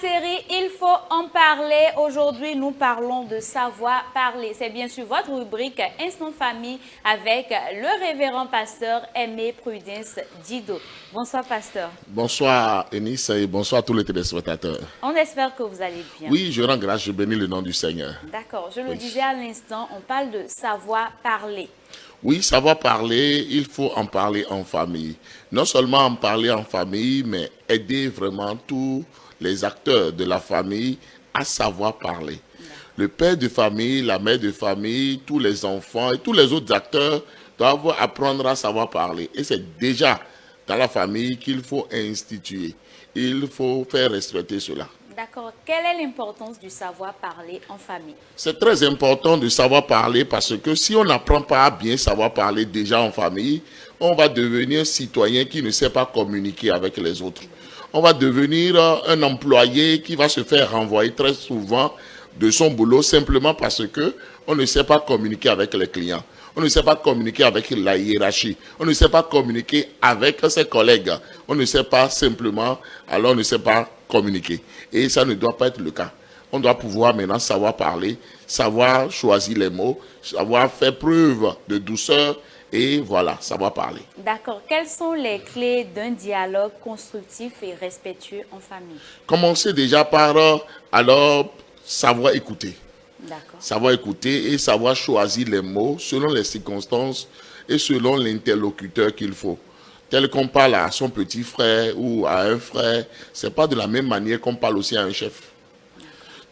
série Il faut en parler. Aujourd'hui, nous parlons de savoir parler. C'est bien sûr votre rubrique Instant Famille avec le révérend pasteur Aimé Prudence Dido. Bonsoir, pasteur. Bonsoir, Eunice, et bonsoir à tous les téléspectateurs. On espère que vous allez bien. Oui, je rends grâce, je bénis le nom du Seigneur. D'accord, je le disais à l'instant, on parle de savoir parler. Oui, savoir parler, il faut en parler en famille. Non seulement en parler en famille, mais aider vraiment tous les acteurs de la famille à savoir parler. Le père de famille, la mère de famille, tous les enfants et tous les autres acteurs doivent apprendre à savoir parler. Et c'est déjà dans la famille qu'il faut instituer. Il faut faire respecter cela. D'accord. Quelle est l'importance du savoir parler en famille? C'est très important de savoir parler parce que si on n'apprend pas à bien savoir parler déjà en famille, on va devenir un citoyen qui ne sait pas communiquer avec les autres. On va devenir un employé qui va se faire renvoyer très souvent de son boulot simplement parce que on ne sait pas communiquer avec les clients. On ne sait pas communiquer avec la hiérarchie. On ne sait pas communiquer avec ses collègues. On ne sait pas simplement, alors on ne sait pas communiquer. Et ça ne doit pas être le cas. On doit pouvoir maintenant savoir parler, savoir choisir les mots, savoir faire preuve de douceur et voilà, savoir parler. D'accord. Quelles sont les clés d'un dialogue constructif et respectueux en famille? Commencez déjà par alors savoir écouter. D'accord. Savoir écouter et savoir choisir les mots selon les circonstances et selon l'interlocuteur qu'il faut. Tel qu'on parle à son petit frère ou à un frère, ce n'est pas de la même manière qu'on parle aussi à un chef.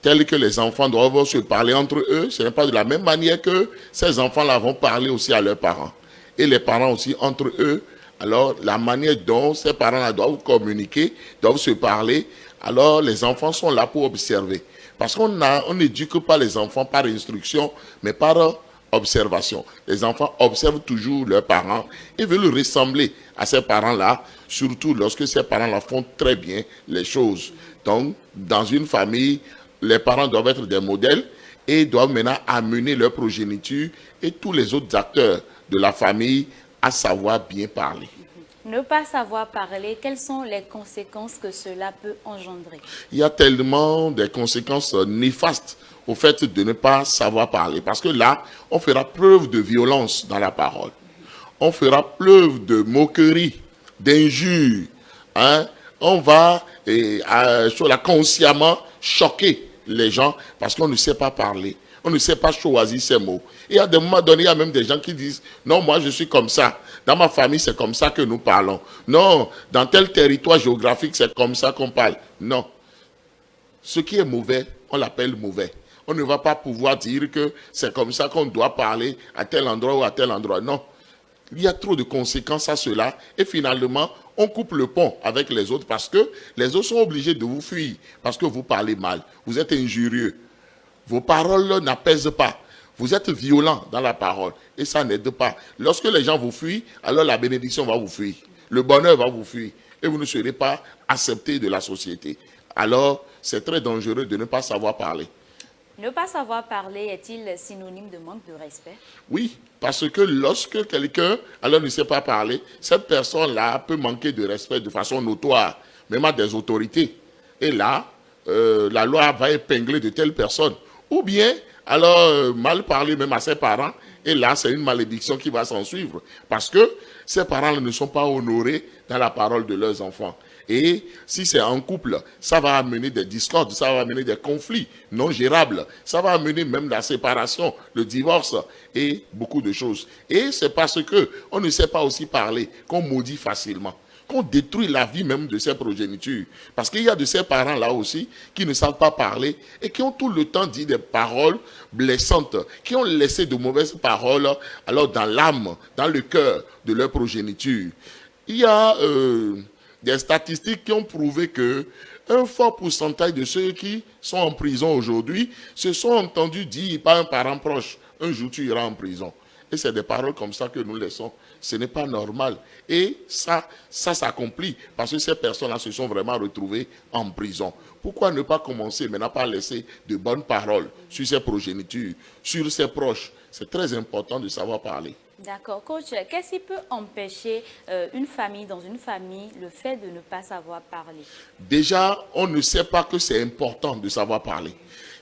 Tel que les enfants doivent se parler entre eux, ce n'est pas de la même manière que ces enfants-là vont parler aussi à leurs parents. Et les parents aussi entre eux, alors la manière dont ces parents-là doivent communiquer, doivent se parler, alors les enfants sont là pour observer. Parce qu'on n'éduque pas les enfants par instruction, mais par observation. Les enfants observent toujours leurs parents et veulent ressembler à ces parents-là, surtout lorsque ces parents-là font très bien les choses. Donc, dans une famille, les parents doivent être des modèles et doivent maintenant amener leur progéniture et tous les autres acteurs de la famille à savoir bien parler. Ne pas savoir parler, quelles sont les conséquences que cela peut engendrer? Il y a tellement de conséquences néfastes au fait de ne pas savoir parler. Parce que là, on fera preuve de violence dans la parole. On fera preuve de moquerie, d'injures. Hein? On va consciemment choquer les gens parce qu'on ne sait pas parler. On ne sait pas choisir ses mots. Et à des moments donnés, il y a même des gens qui disent « Non, moi je suis comme ça. Dans ma famille, c'est comme ça que nous parlons. Non, dans tel territoire géographique, c'est comme ça qu'on parle. » Non. Ce qui est mauvais, on l'appelle mauvais. On ne va pas pouvoir dire que c'est comme ça qu'on doit parler à tel endroit ou à tel endroit. Non. Il y a trop de conséquences à cela. Et finalement, on coupe le pont avec les autres parce que les autres sont obligés de vous fuir parce que vous parlez mal. Vous êtes injurieux. Vos paroles n'apaisent pas. Vous êtes violent dans la parole et ça n'aide pas. Lorsque les gens vous fuient, alors la bénédiction va vous fuir. Le bonheur va vous fuir et vous ne serez pas accepté de la société. Alors, c'est très dangereux de ne pas savoir parler. Ne pas savoir parler est-il synonyme de manque de respect? Oui, parce que lorsque quelqu'un alors ne sait pas parler, cette personne-là peut manquer de respect de façon notoire, même à des autorités. Et là, la loi va épingler de telles personnes. Ou bien, alors, mal parler même à ses parents, et là, c'est une malédiction qui va s'en suivre. Parce que ces parents ne sont pas honorés dans la parole de leurs enfants. Et si c'est en couple, ça va amener des discordes, ça va amener des conflits non gérables, ça va amener même la séparation, le divorce et beaucoup de choses. Et c'est parce qu'on ne sait pas aussi parler qu'on maudit facilement, qu'on détruit la vie même de ses progénitures. Parce qu'il y a de ces parents-là aussi qui ne savent pas parler et qui ont tout le temps dit des paroles blessantes, qui ont laissé de mauvaises paroles alors dans l'âme, dans le cœur de leur progéniture. Il y a des statistiques qui ont prouvé que un fort pourcentage de ceux qui sont en prison aujourd'hui se sont entendus dire par un parent proche, un jour tu iras en prison. Et c'est des paroles comme ça que nous laissons. Ce n'est pas normal. Et ça s'accomplit parce que ces personnes-là se sont vraiment retrouvées en prison. Pourquoi ne pas commencer maintenant par laisser de bonnes paroles sur ses progénitures, sur ses proches? C'est très important de savoir parler. D'accord. Coach, qu'est-ce qui peut empêcher une famille, dans une famille, le fait de ne pas savoir parler? Déjà, on ne sait pas que c'est important de savoir parler.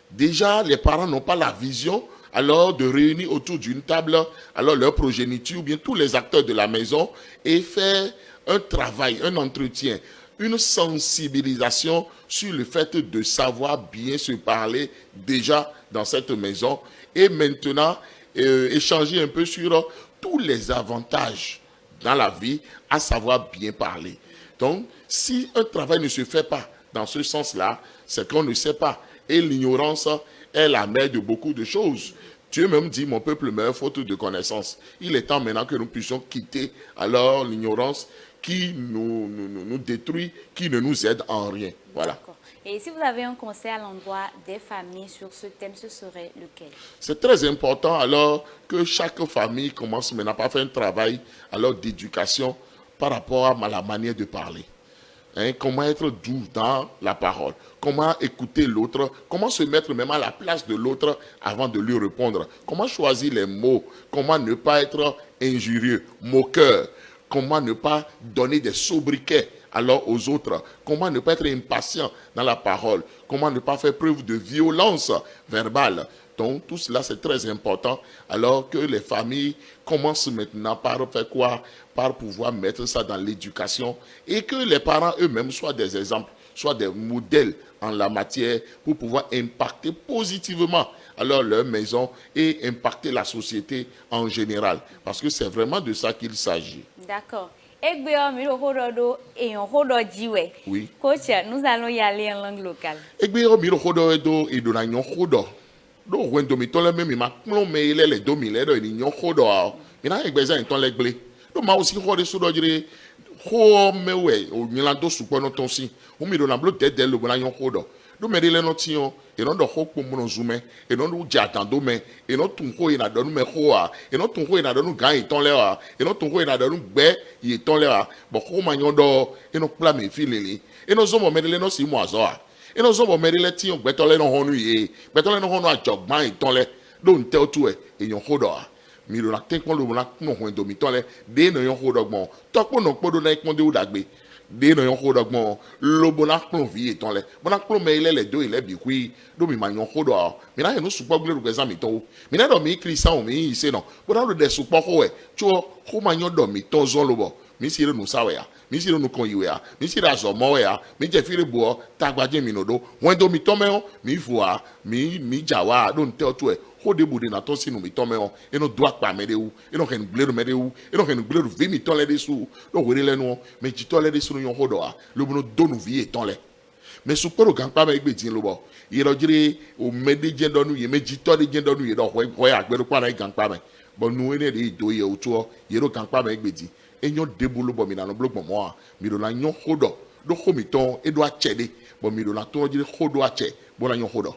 Déjà, les parents n'ont pas la vision alors de réunir autour d'une table alors leur progéniture ou bien tous les acteurs de la maison et faire un travail, un entretien, une sensibilisation sur le fait de savoir bien se parler déjà dans cette maison et maintenant échanger un peu sur tous les avantages dans la vie à savoir bien parler. Donc, si un travail ne se fait pas dans ce sens-là, c'est qu'on ne sait pas. Et l'ignorance est la mère de beaucoup de choses. Dieu même dit, mon peuple meurt faute de connaissance. Il est temps maintenant que nous puissions quitter alors l'ignorance qui nous détruit, qui ne nous aide en rien. Voilà. D'accord. Et si vous avez un conseil à l'endroit des familles sur ce thème, ce serait lequel? C'est très important alors que chaque famille commence maintenant par faire un travail alors d'éducation par rapport à la manière de parler. Hein, comment être doux dans la parole, comment écouter l'autre, comment se mettre même à la place de l'autre avant de lui répondre, comment choisir les mots, comment ne pas être injurieux, moqueur, comment ne pas donner des sobriquets alors aux autres, comment ne pas être impatient dans la parole, comment ne pas faire preuve de violence verbale. Donc tout cela c'est très important alors que les familles commencent maintenant par faire quoi? Par pouvoir mettre ça dans l'éducation et que les parents eux-mêmes soient des exemples, soient des modèles en la matière pour pouvoir impacter positivement alors leur maison et impacter la société en général. Parce que c'est vraiment de ça qu'il s'agit. D'accord. Oui. Coach, nous allons y aller en langue locale. Do wendo mi tole me mi ma kplo me ile le do mi le do ni nyon khodo a mi na egbeza en ton le gble do ma osi khode su do jire kho me we o mi la do su po no ton si o mi do na blo de lo na nyon khodo do me le no ti o e no do kho po mo no zume e no do ja tan do me e no tun kho ina do nu me kho a e no tun kho ina do nu gan iton le a e no tun kho ina do nu gbe iton le a bo kho ma nyon do e no pla me fi lele e no zo mo me le no si mo azo a et nous avons mis les tiens, betole no honu ye, betole no honu a jogman itonle, don't tell to it, et yon hodo. Miro na tenk mon lo na no hondo mitole, de no yon hodo gbon, tokpo no kpodo na ikmonde ou dagbe, de no yon hodo gbon, lo bona klon vi itonle, bona klon me ile le do ile bikwi, do mi ma yon hodo a, mina yon supo gle rugeza miton, mina do mi krisa o mi ise no, bona lo de supo hoe, cho ho ma yon do miton zon lobo, mi sire no sawe ya. Mi si no kon yiwe mi si razo mo ya mi je fire bo tagbaje mi nodo wendo mi tome o mi fua mi jawa don te otu e ho de bude na to sinu mi tome o e no do apa me de wu e no ken gleru me de wu e no ken gleru vi mi tole de su no were le no me ji tole de su no yon hodo a lo no do nu vi e tole me su poro gan pa me gbe tin lo bo ye ro jire o me de je do nu ye me ji to de je do nu ye do ho agberu pa na gan pa me bo nu e de do ye otu ye ro gan pa me gbe tin enyo debulu bo mi na no blog mo mi do na nyon hodo do khomiton e do achede bo mi do na to jire hodo ache bo na nyon hodo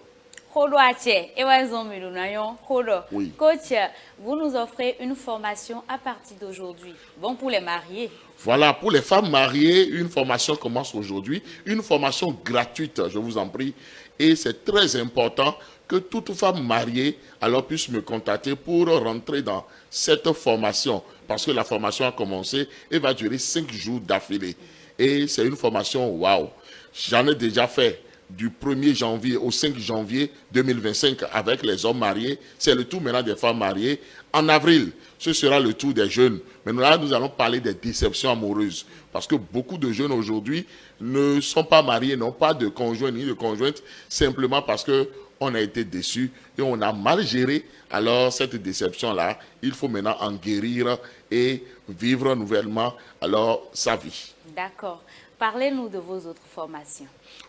oui. Coach, vous nous offrez une formation à partir d'aujourd'hui. Bon pour les mariés. Voilà, pour les femmes mariées, une formation commence aujourd'hui, une formation gratuite, je vous en prie. Et c'est très important que toute femme mariée alors puisse me contacter pour rentrer dans cette formation. Parce que la formation a commencé et va durer 5 jours d'affilée. Et c'est une formation, waouh. J'en ai déjà fait du 1er janvier au 5 janvier 2025 avec les hommes mariés. C'est le tour maintenant des femmes mariées. En avril, ce sera le tour des jeunes. Maintenant, là, nous allons parler des déceptions amoureuses. Parce que beaucoup de jeunes aujourd'hui ne sont pas mariés, n'ont pas de conjoint ni de conjointe, simplement parce qu'on a été déçus et on a mal géré. Alors, cette déception-là, il faut maintenant en guérir et vivre nouvellement alors sa vie. D'accord. Parlez-nous de vos autres formations.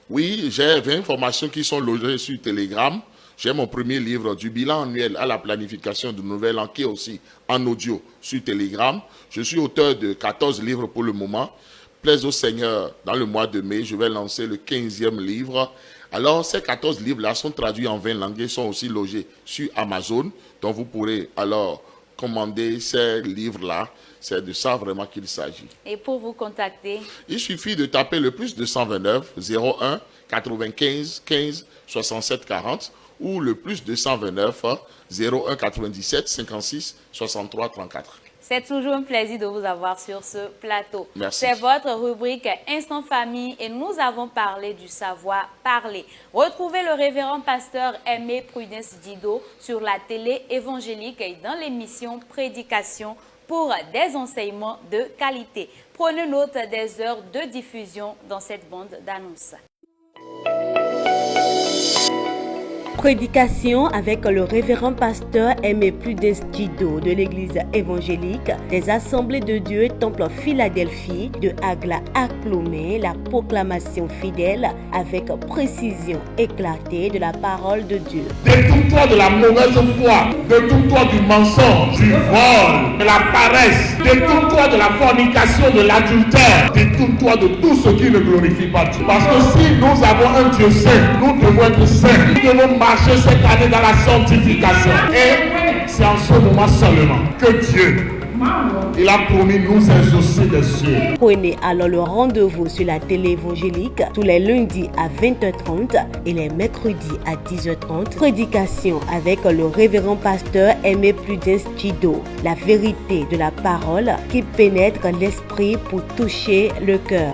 Oui, j'ai 20 formations qui sont logées sur Telegram. J'ai mon premier livre du bilan annuel à la planification du nouvel an qui est aussi en audio sur Telegram. Je suis auteur de 14 livres pour le moment. Plaise au Seigneur, dans le mois de mai, je vais lancer le 15e livre. Alors, ces 14 livres-là sont traduits en 20 langues et sont aussi logés sur Amazon. Donc, vous pourrez alors commander ces livres-là. C'est de ça vraiment qu'il s'agit. Et pour vous contacter? Il suffit de taper le plus 229 01 95 15 67 40 ou le plus 229 01 97 56 63 34. C'est toujours un plaisir de vous avoir sur ce plateau. Merci. C'est votre rubrique Instant Famille et nous avons parlé du savoir parler. Retrouvez le révérend pasteur Aimé Prudence Didot sur la télé évangélique et dans l'émission Prédication pour des enseignements de qualité. Prenez note des heures de diffusion dans cette bande d'annonces. Prédication avec le révérend pasteur Aimé Prudence Didot de l'église évangélique des Assemblées de Dieu Temple Philadelphie de Agla à Clomé, la proclamation fidèle avec précision éclatée de la parole de Dieu. Détourne-toi de la mauvaise foi, détourne-toi du mensonge, du vol, de la paresse, détourne-toi de la fornication, de l'adultère, détourne-toi de tout ce qui ne glorifie pas Dieu. Parce que si nous avons un Dieu saint, nous devons être saints, nous devons marcher cette année dans la sanctification. Et c'est en ce moment seulement que Dieu, il a promis nous exaucer des cieux. Prenez alors le rendez-vous sur la télé évangélique tous les lundis à 20h30 et les mercredis à 10h30. Prédication avec le révérend pasteur Aimé Prudence Didot. La vérité de la parole qui pénètre l'esprit pour toucher le cœur.